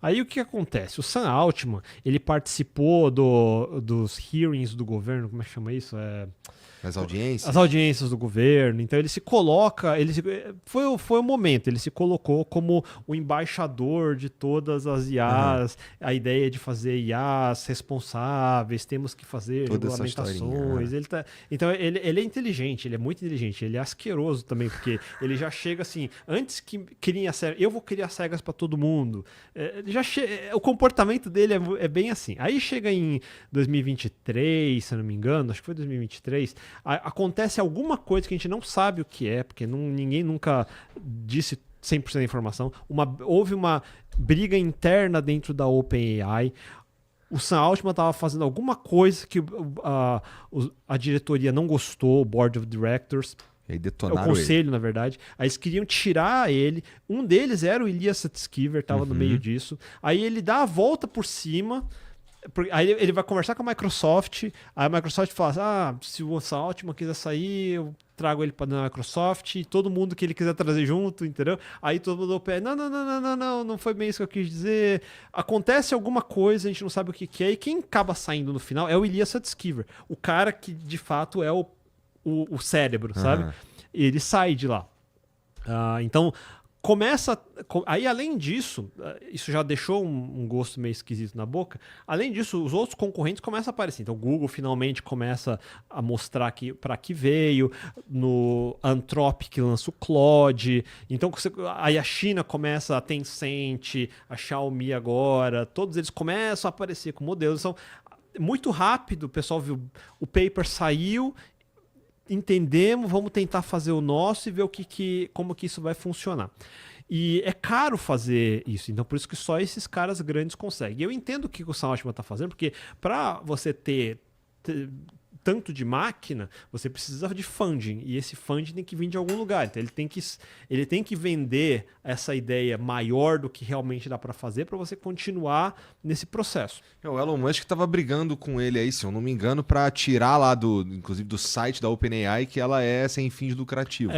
Aí o que acontece? O Sam Altman, ele participou dos hearings do governo, como é que chama isso? As audiências? As audiências do governo, então ele se coloca, foi o momento, ele se colocou como o embaixador de todas as IAs, a ideia de fazer IAs responsáveis, temos que fazer Toda essa regulamentações, então ele é inteligente, ele é muito inteligente, ele é asqueroso também, porque ele já chega assim, antes que criem as regras, eu vou criar as regras para todo mundo, o comportamento dele é bem assim. Aí chega em 2023, se eu não me engano, acho que foi 2023, acontece alguma coisa que a gente não sabe o que é, porque ninguém nunca disse 100% da informação. Houve uma briga interna dentro da OpenAI. O Sam Altman estava fazendo alguma coisa que a diretoria não gostou, o Board of Directors. E aí detonaram o conselho, na verdade. Aí eles queriam tirar ele. Um deles era o Ilya Sutskever, estava no meio disso. Aí ele dá a volta por cima. Aí ele vai conversar com a Microsoft. Aí a Microsoft fala: se o Sam Altman quiser sair, eu trago ele para a Microsoft. E todo mundo que ele quiser trazer junto, entendeu? Aí todo mundo pé: não foi bem isso que eu quis dizer. Acontece alguma coisa, a gente não sabe o que é. E quem acaba saindo no final é o Ilya Sutskever, o cara que de fato é o cérebro, sabe? E ele sai de lá. Então, começa... Aí, além disso, isso já deixou um gosto meio esquisito na boca. Além disso, os outros concorrentes começam a aparecer. Então, o Google finalmente começa a mostrar para que veio. No Anthropic lança o Claude. Então, aí a China começa, a Tencent, a Xiaomi agora. Todos eles começam a aparecer com modelos. Então, muito rápido, o pessoal viu, o paper saiu, entendemos, vamos tentar fazer o nosso e ver como que isso vai funcionar. E é caro fazer isso, então por isso que só esses caras grandes conseguem. Eu entendo o que o Sam Altman está fazendo, porque para você ter tanto de máquina, você precisa de funding, e esse funding tem que vir de algum lugar. Então ele tem que vender essa ideia maior do que realmente dá para fazer para você continuar nesse processo. O Elon Musk estava brigando com ele aí, se eu não me engano, para tirar lá inclusive do site da OpenAI que ela é sem fins lucrativos.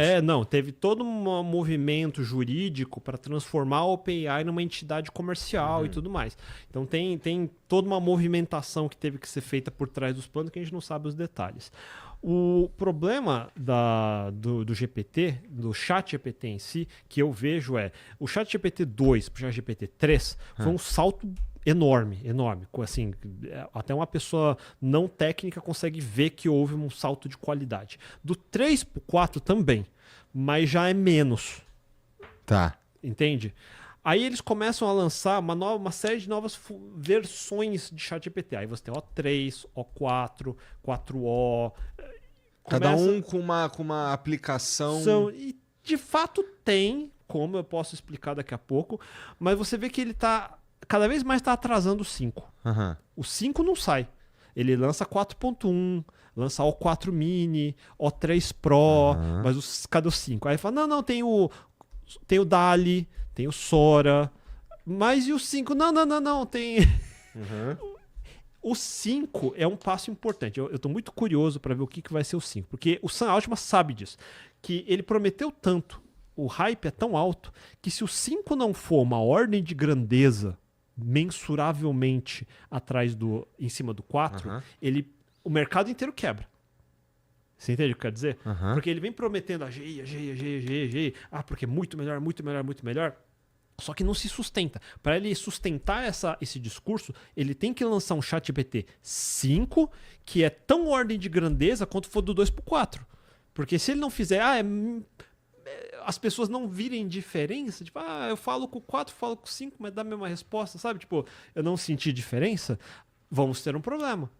Teve todo um movimento jurídico para transformar a OpenAI numa entidade comercial e tudo mais. Então tem toda uma movimentação que teve que ser feita por trás dos panos que a gente não sabe os detalhes. O problema do GPT, do chat GPT em si, que eu vejo o chat GPT 2 para o chat GPT 3 foi um salto enorme. Assim, até uma pessoa não técnica consegue ver que houve um salto de qualidade. Do 3 para o 4 também, mas já é menos. Tá. Entende? Aí eles começam a lançar uma série de novas versões de ChatGPT. Aí você tem O3, O4, 4O. Cada um com uma aplicação. E de fato tem, como eu posso explicar daqui a pouco, mas você vê que ele cada vez mais está atrasando o 5. O 5 não sai. Ele lança 4.1, lança O4 Mini, O3 Pro, mas cadê o 5? Aí fala, não, tem o DALL-E, tem o Sora, mas e o 5? Não, tem... O 5 é um passo importante. Eu tô muito curioso para ver o que vai ser o 5, porque o Sam Altman sabe disso, que ele prometeu tanto, o hype é tão alto, que se o 5 não for uma ordem de grandeza mensuravelmente em cima do 4, o mercado inteiro quebra. Você entende o que eu quero dizer? Porque ele vem prometendo a GI, porque é muito melhor, muito melhor, muito melhor. Só que não se sustenta. Para ele sustentar esse discurso, ele tem que lançar um ChatGPT 5 que é tão ordem de grandeza quanto for do 2 para o 4. Porque se ele não fizer, as pessoas não virem diferença, tipo, eu falo com o 4, falo com o 5, mas dá a mesma resposta, sabe? Tipo, eu não senti diferença, vamos ter um problema.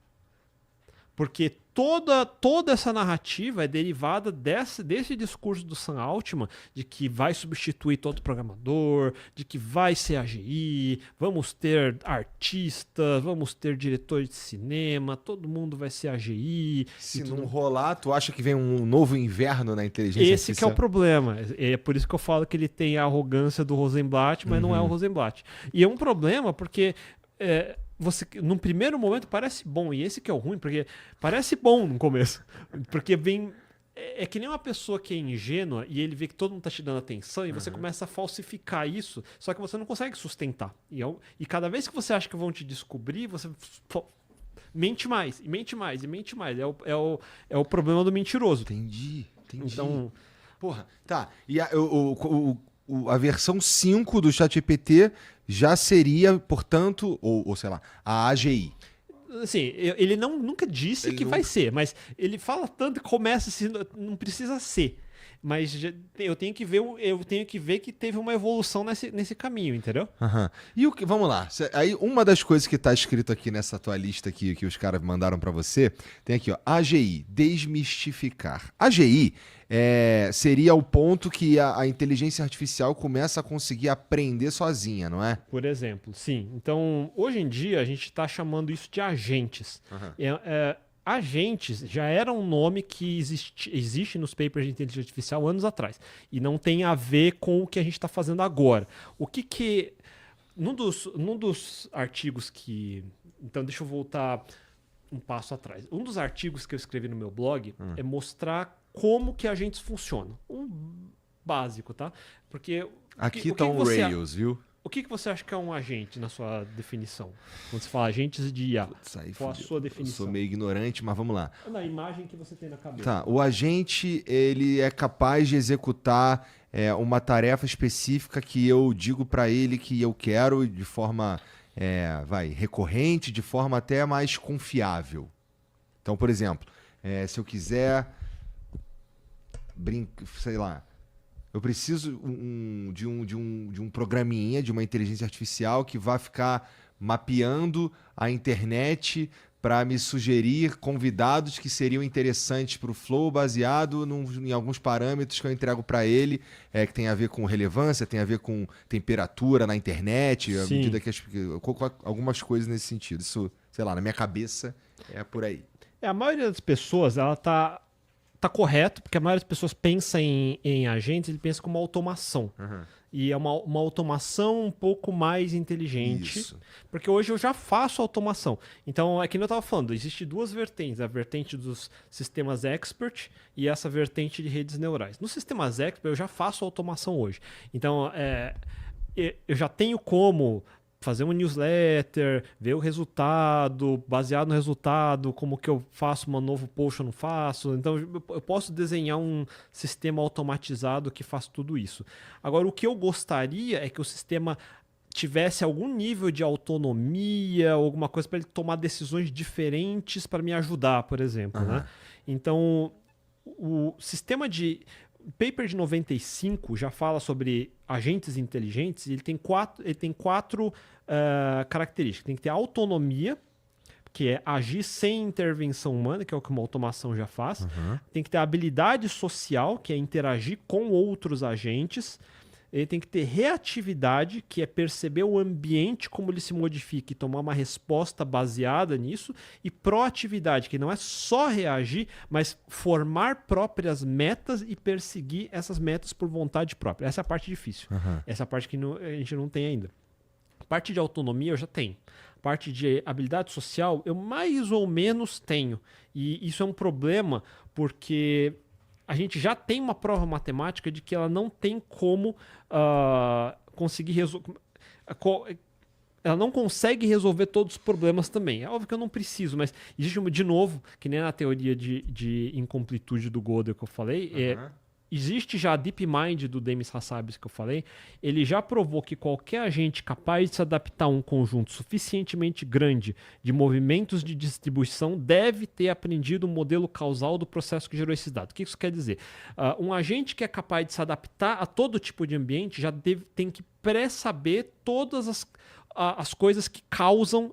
Porque toda essa narrativa é derivada desse discurso do Sam Altman de que vai substituir todo programador, de que vai ser AGI, vamos ter artistas, vamos ter diretores de cinema, todo mundo vai ser AGI. Se não rolar, tu acha que vem um novo inverno na inteligência artificial? Esse que é o problema. É por isso que eu falo que ele tem a arrogância do Rosenblatt, mas não é o Rosenblatt. E é um problema porque... num primeiro momento parece bom, e esse que é o ruim, porque parece bom no começo, porque vem É que nem uma pessoa que é ingênua e ele vê que todo mundo tá te dando atenção e você começa a falsificar isso, só que você não consegue sustentar. E cada vez que você acha que vão te descobrir, você mente mais, e mente mais, e mente mais. É o problema do mentiroso. Entendi. Então, Porra, tá. E a versão 5 do ChatGPT já seria, portanto, ou sei lá, a AGI. assim, ele nunca disse Ele que nunca- vai ser, mas ele fala tanto que começa assim, não precisa ser. Mas eu tenho que ver que teve uma evolução nesse caminho, entendeu? Aham. E vamos lá. Aí, uma das coisas que tá escrito aqui nessa tua lista aqui, que os caras mandaram pra você, tem aqui, ó, AGI, desmistificar. AGI seria o ponto que a inteligência artificial começa a conseguir aprender sozinha, não é? Por exemplo, sim. Então, hoje em dia, a gente está chamando isso de agentes. Aham. Agentes já era um nome que existe nos papers de inteligência artificial anos atrás. E não tem a ver com o que a gente está fazendo agora. Num dos artigos que... Então, deixa eu voltar um passo atrás. Um dos artigos que eu escrevi no meu blog é mostrar como que agentes funcionam. Um básico, tá? Porque... Aqui tá um Rails, viu? O que você acha que é um agente na sua definição? Quando você fala agentes de IA, Putz, aí qual a fudeu. sua Eu definição? sou meio ignorante, mas vamos lá. Na imagem que você tem na cabeça. Tá, o agente, ele é capaz de executar uma tarefa específica que eu digo pra ele que eu quero de forma, recorrente, de forma até mais confiável. Então, por exemplo, se eu quiser sei lá, eu preciso de um programinha, de uma inteligência artificial que vai ficar mapeando a internet para me sugerir convidados que seriam interessantes para o Flow, baseado em alguns parâmetros que eu entrego para ele, que tem a ver com relevância, tem a ver com temperatura na internet, à Sim. medida que algumas coisas nesse sentido. Isso, sei lá, na minha cabeça é por aí. A maioria das pessoas, ela tá correto, porque a maioria das pessoas pensa em agentes, ele pensa como automação. E é uma automação um pouco mais inteligente. Isso. Porque hoje eu já faço automação. Então, é que eu estava falando, existe duas vertentes. A vertente dos sistemas expert e essa vertente de redes neurais. Nos sistemas expert, eu já faço automação hoje. Então, eu já tenho como fazer um newsletter, ver o resultado, baseado no resultado, como que eu faço um novo post ou não faço. Então, eu posso desenhar um sistema automatizado que faz tudo isso. Agora, o que eu gostaria é que o sistema tivesse algum nível de autonomia, alguma coisa para ele tomar decisões diferentes para me ajudar, por exemplo. Né? Então, o sistema de... O paper de 95 já fala sobre agentes inteligentes e ele tem quatro características. Tem que ter autonomia, que é agir sem intervenção humana, que é o que uma automação já faz. Tem que ter habilidade social, que é interagir com outros agentes. Ele tem que ter reatividade, que é perceber o ambiente, como ele se modifica e tomar uma resposta baseada nisso. E proatividade, que não é só reagir, mas formar próprias metas e perseguir essas metas por vontade própria. Essa é a parte difícil. Essa é a parte que a gente não tem ainda. A parte de autonomia eu já tenho. A parte de habilidade social eu mais ou menos tenho. E isso é um problema porque... a gente já tem uma prova matemática de que ela não tem como conseguir resolver. Ela não consegue resolver todos os problemas também. É óbvio que eu não preciso, mas existe, de novo, que nem na teoria de incompletude do Gödel que eu falei, existe já a DeepMind do Demis Hassabis que eu falei, ele já provou que qualquer agente capaz de se adaptar a um conjunto suficientemente grande de movimentos de distribuição deve ter aprendido o modelo causal do processo que gerou esses dados. O que isso quer dizer? Um agente que é capaz de se adaptar a todo tipo de ambiente já tem que pré-saber todas as coisas que causam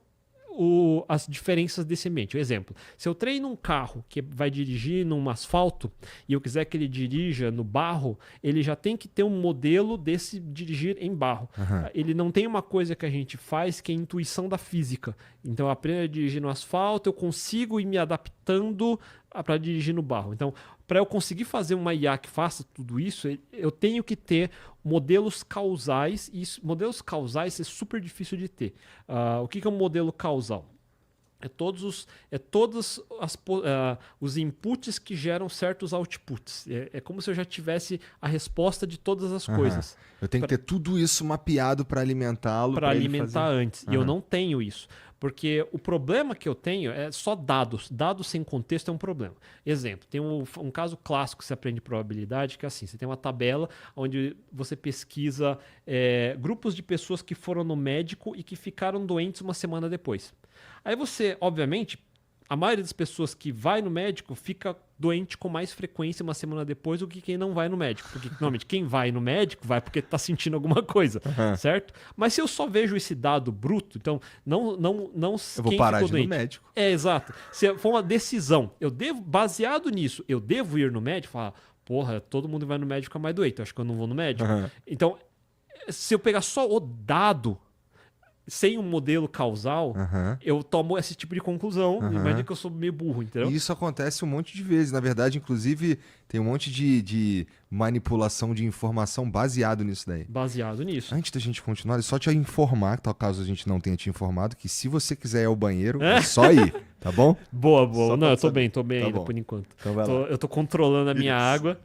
as diferenças desse ambiente. Um exemplo, se eu treino um carro que vai dirigir num asfalto e eu quiser que ele dirija no barro, ele já tem que ter um modelo desse dirigir em barro. Ele não tem uma coisa que a gente faz que é a intuição da física. Então eu aprendo a dirigir no asfalto, eu consigo ir me adaptando para dirigir no barro. Então, para eu conseguir fazer uma IA que faça tudo isso, eu tenho que ter modelos causais, e modelos causais é super difícil de ter. O que é um modelo causal? É todos os inputs que geram certos outputs. É como se eu já tivesse a resposta de todas as coisas. Eu tenho que ter tudo isso mapeado para alimentá-lo. Para alimentar fazer... antes. E eu não tenho isso. Porque o problema que eu tenho é só dados. Dados sem contexto é um problema. Exemplo, tem um caso clássico que você aprende probabilidade, que é assim, você tem uma tabela onde você pesquisa grupos de pessoas que foram no médico e que ficaram doentes uma semana depois. Aí você, obviamente, a maioria das pessoas que vai no médico fica doente com mais frequência uma semana depois do que quem não vai no médico. Porque, normalmente, quem vai no médico vai porque está sentindo alguma coisa, certo? Mas se eu só vejo esse dado bruto, então, não eu vou parar de ir no médico. Exato. Se for uma decisão, baseado nisso, eu devo ir no médico e falar, porra, todo mundo vai no médico fica mais doente, eu acho que eu não vou no médico. Então, se eu pegar só o dado sem um modelo causal, eu tomo esse tipo de conclusão. Imagina que eu sou meio burro, entendeu? E isso acontece um monte de vezes. Na verdade, inclusive, tem um monte de manipulação de informação baseado nisso daí. Baseado nisso. Antes da gente continuar, só te informar, tal caso a gente não tenha te informado, que se você quiser ir ao banheiro, é só ir, tá bom? Boa. Não, eu tô bem tá ainda bom. Por enquanto. Então vai lá. Eu tô controlando a minha água,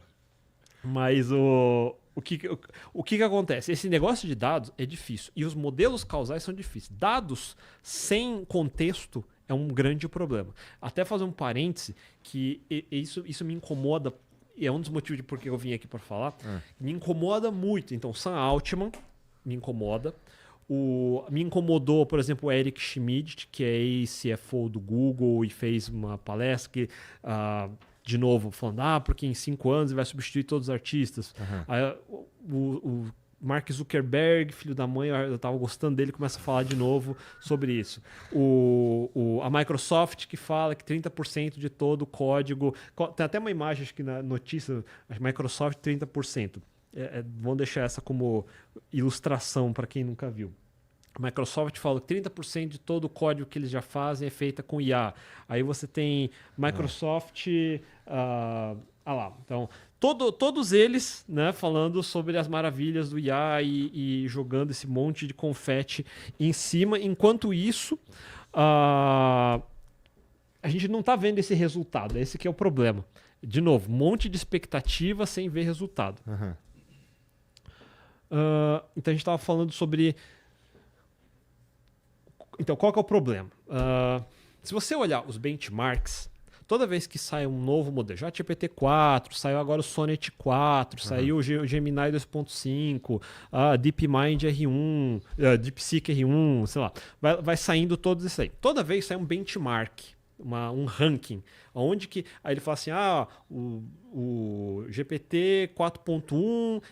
mas o que acontece? Esse negócio de dados é difícil. E os modelos causais são difíceis. Dados sem contexto é um grande problema. Até fazer um parêntese, que isso me incomoda, e é um dos motivos de por que eu vim aqui para falar. Me incomoda muito. Então, Sam Altman me incomoda. Me incomodou, por exemplo, o Eric Schmidt, que é ex-CFO do Google e fez uma palestra que... de novo, falando, porque em 5 anos ele vai substituir todos os artistas. Aí, o Mark Zuckerberg, filho da mãe, eu tava gostando dele, começa a falar de novo sobre isso. A Microsoft que fala que 30% de todo o código... Tem até uma imagem, acho que na notícia, a Microsoft 30%. Vamos deixar essa como ilustração para quem nunca viu. A Microsoft fala que 30% de todo o código que eles já fazem é feita com IA. Aí você tem Microsoft... Então, todos eles, né, falando sobre as maravilhas do IA e jogando esse monte de confete em cima. Enquanto isso, a gente não está vendo esse resultado. Esse que é o problema. De novo, um monte de expectativa sem ver resultado. Então, a gente estava falando sobre... Então, qual que é o problema? Se você olhar os benchmarks, toda vez que sai um novo modelo, já GPT-4, saiu agora o Sonnet 4, saiu o Gemini 2.5, DeepMind R1, DeepSeek R1, sei lá, vai saindo todos esses aí. Toda vez sai um benchmark, um ranking, onde que... Aí ele fala assim, o GPT 4.1...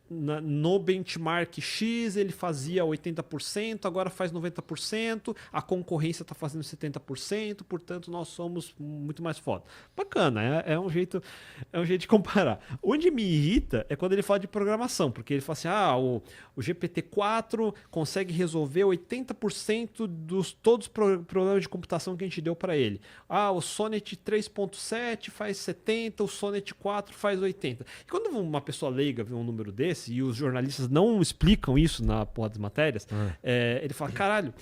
No benchmark X ele fazia 80%, agora faz 90%, a concorrência está fazendo 70%, portanto nós somos muito mais foda. Bacana, é um jeito de comparar. Onde me irrita é quando ele fala de programação, porque ele fala assim, o GPT-4 consegue resolver 80% dos todos os problemas de computação que a gente deu para ele. O Sonnet 3.7 faz 70%, o Sonnet 4 faz 80%. E quando uma pessoa leiga vê um número desse, e os jornalistas não explicam isso na porra das matérias, ele fala, caralho,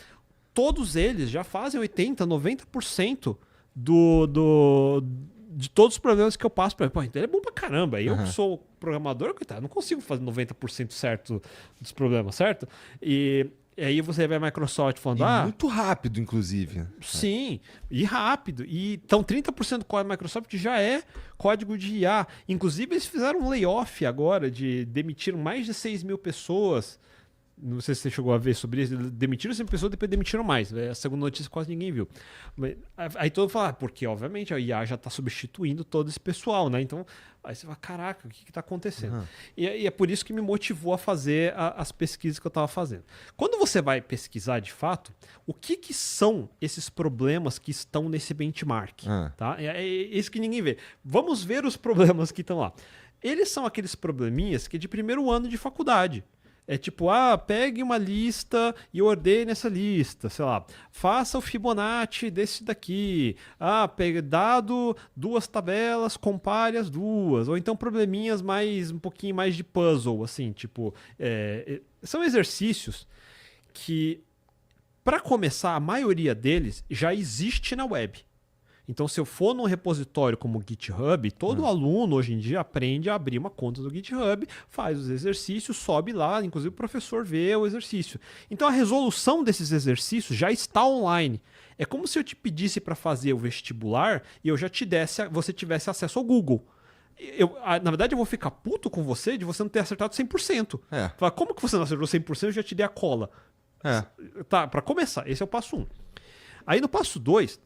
todos eles já fazem 80%, 90% de todos os problemas que eu passo para ele. Pô, então ele é bom pra caramba. Eu que sou programador, coitado, não consigo fazer 90% certo dos problemas, certo? E aí você vê a Microsoft falando... muito rápido, inclusive. Sim, e rápido. Então, 30% do código da Microsoft já é código de IA. Inclusive, eles fizeram um layoff agora, demitiram mais de 6 mil pessoas. Não sei se você chegou a ver sobre isso. Demitiram 100 pessoas, depois demitiram mais. A segunda notícia quase ninguém viu. Aí todo mundo fala, porque obviamente a IA já está substituindo todo esse pessoal, né? Então, aí você fala, caraca, o que está acontecendo? E é por isso que me motivou a fazer as pesquisas que eu estava fazendo. Quando você vai pesquisar de fato, o que são esses problemas que estão nesse benchmark? Tá? É isso que ninguém vê. Vamos ver os problemas que estão lá. Eles são aqueles probleminhas que é de primeiro ano de faculdade. É tipo, pegue uma lista e ordene essa lista, sei lá, faça o Fibonacci desse daqui, pegue dado 2 tabelas, compare as duas, ou então probleminhas um pouquinho mais de puzzle, assim, tipo, são exercícios que Para começar, a maioria deles já existe na web. Então, se eu for num repositório como o GitHub, todo aluno hoje em dia aprende a abrir uma conta do GitHub, faz os exercícios, sobe lá, inclusive o professor vê o exercício. Então, a resolução desses exercícios já está online. É como se eu te pedisse para fazer o vestibular e eu já você tivesse acesso ao Google. Na verdade, eu vou ficar puto com você de você não ter acertado 100%. Falar, como que você não acertou 100%? Eu já te dei a cola. Tá, para começar, esse é o passo 1. Aí no passo 2,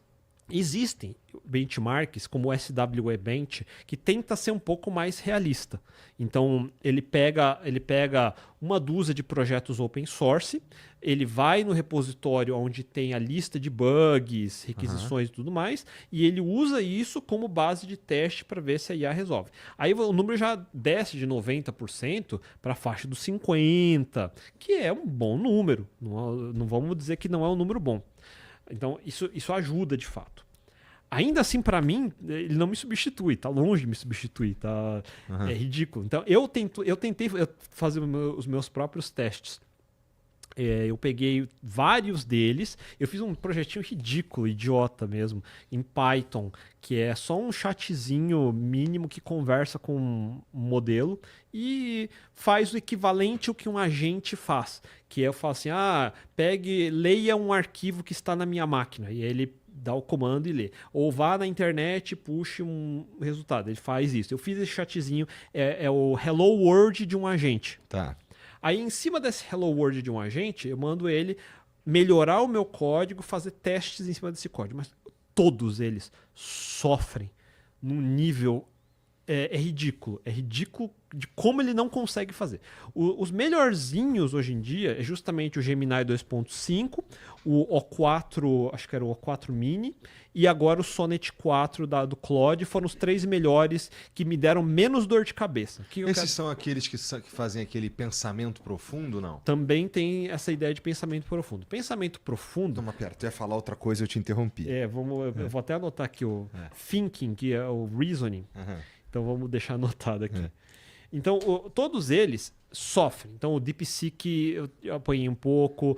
existem benchmarks como o SWE Bench que tenta ser um pouco mais realista. Então, ele pega uma dúzia de projetos open source, ele vai no repositório onde tem a lista de bugs, requisições e tudo mais, e ele usa isso como base de teste para ver se a IA resolve. Aí o número já desce de 90% para a faixa dos 50%, que é um bom número. Não vamos dizer que não é um número bom. Então, isso ajuda de fato. Ainda assim, para mim, ele não me substitui, tá longe de me substituir, tá? É ridículo. Então, eu tentei fazer os meus próprios testes. Eu peguei vários deles, eu fiz um projetinho ridículo, idiota mesmo, em Python, que é só um chatzinho mínimo que conversa com um modelo e faz o equivalente ao que um agente faz, que eu falo assim, leia um arquivo que está na minha máquina, e ele dá o comando e lê. Ou vá na internet e puxe um resultado, ele faz isso. Eu fiz esse chatzinho, é o Hello World de um agente. Tá. Aí, em cima desse Hello World de um agente, eu mando ele melhorar o meu código, fazer testes em cima desse código. Mas todos eles sofrem num nível... É ridículo. É ridículo de como ele não consegue fazer. Os melhorzinhos hoje em dia é justamente o Gemini 2.5, o O4, acho que era o O4 Mini, e agora o Sonnet 4 do Claude foram os 3 melhores que me deram menos dor de cabeça. Esses são aqueles que fazem aquele pensamento profundo, não? Também tem essa ideia de pensamento profundo. Pensamento profundo... Não, pera, tu ia falar outra coisa, eu te interrompi. Eu vou até anotar aqui o Thinking, que é o Reasoning. Então vamos deixar anotado aqui. Então, todos eles sofrem. Então, o DeepSeek eu apanhei um pouco,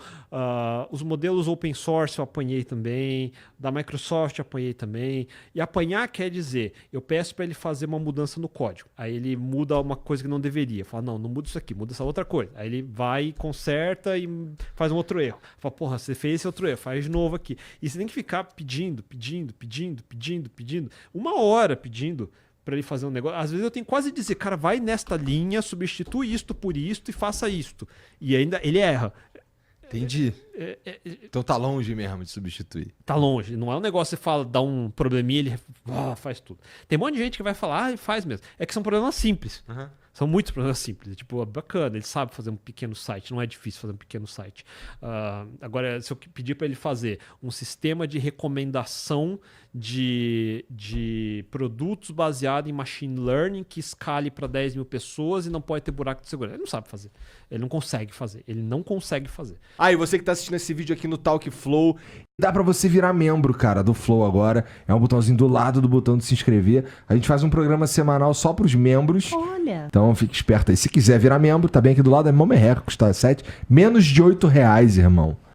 os modelos open source eu apanhei também, da Microsoft eu apanhei também. E apanhar quer dizer, eu peço para ele fazer uma mudança no código. Aí ele muda uma coisa que não deveria. Fala, não muda isso aqui, muda essa outra coisa. Aí ele vai, conserta e faz um outro erro. Fala, porra, você fez esse outro erro, faz de novo aqui. E você tem que ficar pedindo, 1 hora pedindo para ele fazer um negócio. Às vezes eu tenho quase dizer, cara, vai nesta linha, substitui isto por isto e faça isto. E ainda ele erra. Entendi. Então tá longe mesmo de substituir. Tá longe. Não é um negócio que você fala, dá um probleminha, ele faz tudo. Tem um monte de gente que vai falar, faz mesmo. É que são problemas simples. São muitos problemas simples. Tipo, bacana, ele sabe fazer um pequeno site, não é difícil fazer um pequeno site. Agora, se eu pedir para ele fazer um sistema de recomendação de produtos baseado em machine learning que escale para 10 mil pessoas e não pode ter buraco de segurança. Ele não sabe fazer. Ele não consegue fazer. E você que tá assistindo esse vídeo aqui no Talkflow, dá pra você virar membro, cara, do Flow agora. É um botãozinho do lado do botão de se inscrever. A gente faz um programa semanal só pros membros. Olha. Então fique esperto aí. Se quiser virar membro, tá bem aqui do lado, é mó merreca, custa menos de R$8, irmão.